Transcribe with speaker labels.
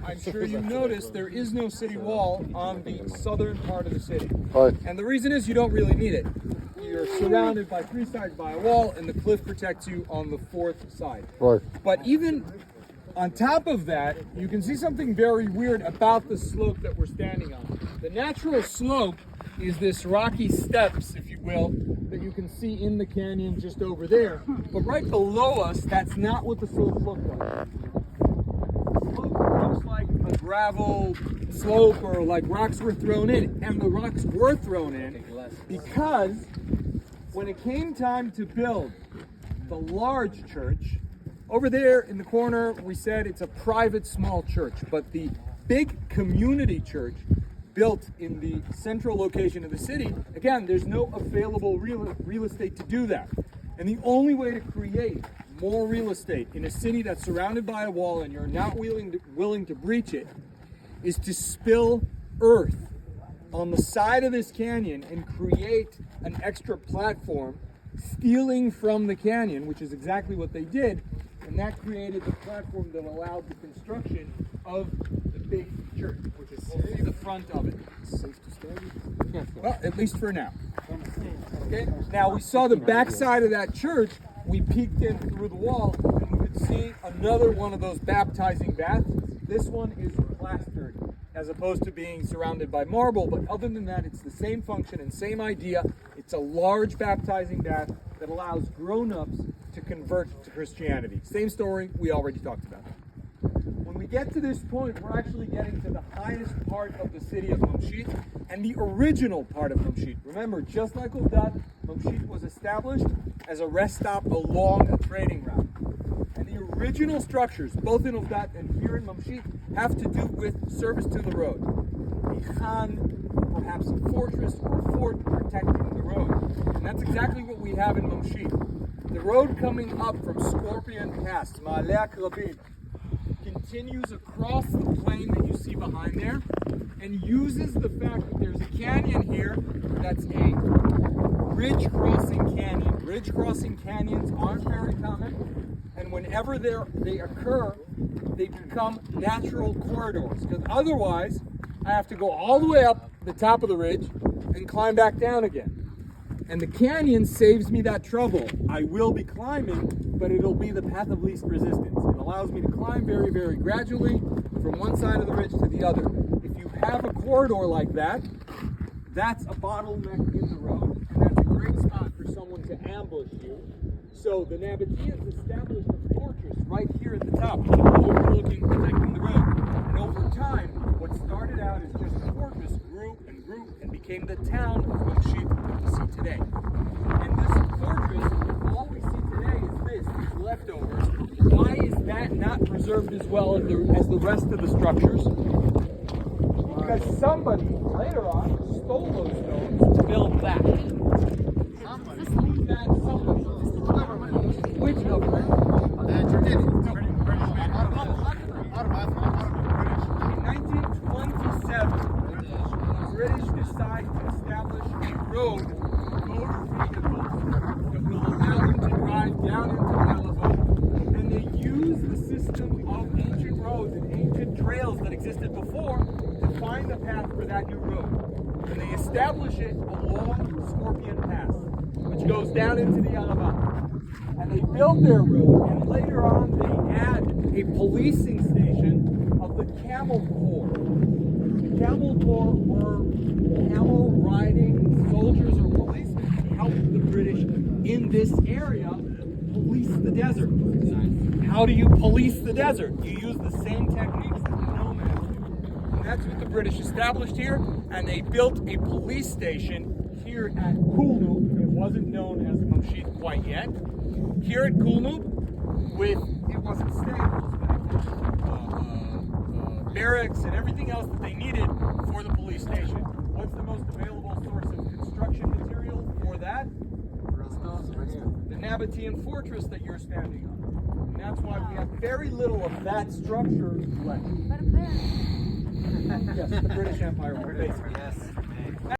Speaker 1: I'm sure you noticed there is no city wall on the southern part of the city.
Speaker 2: Right.
Speaker 1: And the reason is you don't really need it. You're surrounded by three sides by a wall, and the cliff protects you on the fourth side.
Speaker 2: Right.
Speaker 1: But even on top of that, you can see something very weird about the slope that we're standing on. The natural slope is this rocky steps, if you will, that you can see in the canyon just over there. But right below us, that's not what the slope looks like. The slope looks like a gravel slope or like rocks were thrown in. And the rocks were thrown in because when it came time to build the large church, over there in the corner, we said it's a private small church, but the big community church built in the central location of the city, again, there's no available real estate to do that. And the only way to create more real estate in a city that's surrounded by a wall and you're not willing to breach it is to spill earth on the side of this canyon and create an extra platform stealing from the canyon, which is exactly what they did. And that created the platform that allowed the construction of the big church, which is we'll see the front of it. Safe to stay? Well, at least for now. Okay. Now we saw the back side of that church. We peeked in through the wall, and we could see another one of those baptizing baths. This one is plastered, as opposed to being surrounded by marble. But other than that, it's the same function and same idea. It's a large baptizing bath that allows grown-ups to convert to Christianity. Same story we already talked about. When we get to this point, we're actually getting to the highest part of the city of Mamshit and the original part of Mamshit. Remember, just like Uldat, Mamshit was established as a rest stop along a trading route. And the original structures, both in Uldat and here in Mamshit, have to do with service to the road. A khan, perhaps a fortress or a fort protecting the road. And that's exactly what we have in Mamshit. The road coming up from Scorpion Pass, Ma'aleh Akrabim, continues across the plain that you see behind there and uses the fact that there's a canyon here that's a ridge crossing canyon. Ridge crossing canyons aren't very common, and whenever they occur, they become natural corridors, because otherwise I have to go all the way up the top of the ridge and climb back down again. And the canyon saves me that trouble. I will be climbing, but it'll be the path of least resistance. It allows me to climb very, very gradually from one side of the ridge to the other. If you have a corridor like that, that's a bottleneck in the road, and that's a great spot for someone to ambush you. So the Nabateans established a fortress right here at the top, overlooking, protecting the road. And over time, what started out as just a fortress grew and became the town of Mamshit that we see today. And this fortress, all we see today is these leftovers. Why is that not preserved as well as the rest of the structures? Because somebody later on stole those stones to build that. Who's that somebody? Which government? In 1927, the British decide to establish a road for motor vehicles that will allow them to drive down into the Alabama. And they use the system of ancient roads and ancient trails that existed before to find the path for that new road. And they establish it along Scorpion Pass, which goes down into the Alabama. And they build their road, and later on they add a policing station of the Camel Corps. The Camel Corps were camel riding soldiers or policemen to help the British in this area police the desert. How do you police the desert? You use the same techniques that the nomads do. And that's what the British established here, and they built a police station here at Kulnu. It wasn't known as Mamshit quite yet. Here at Kulnu, it wasn't stable, barracks and everything else that they needed for the police station. What's the most available source of construction material for that? The Nabatean fortress that you're standing on. And that's why we have very little of that structure left. Yes, the British Empire was basically.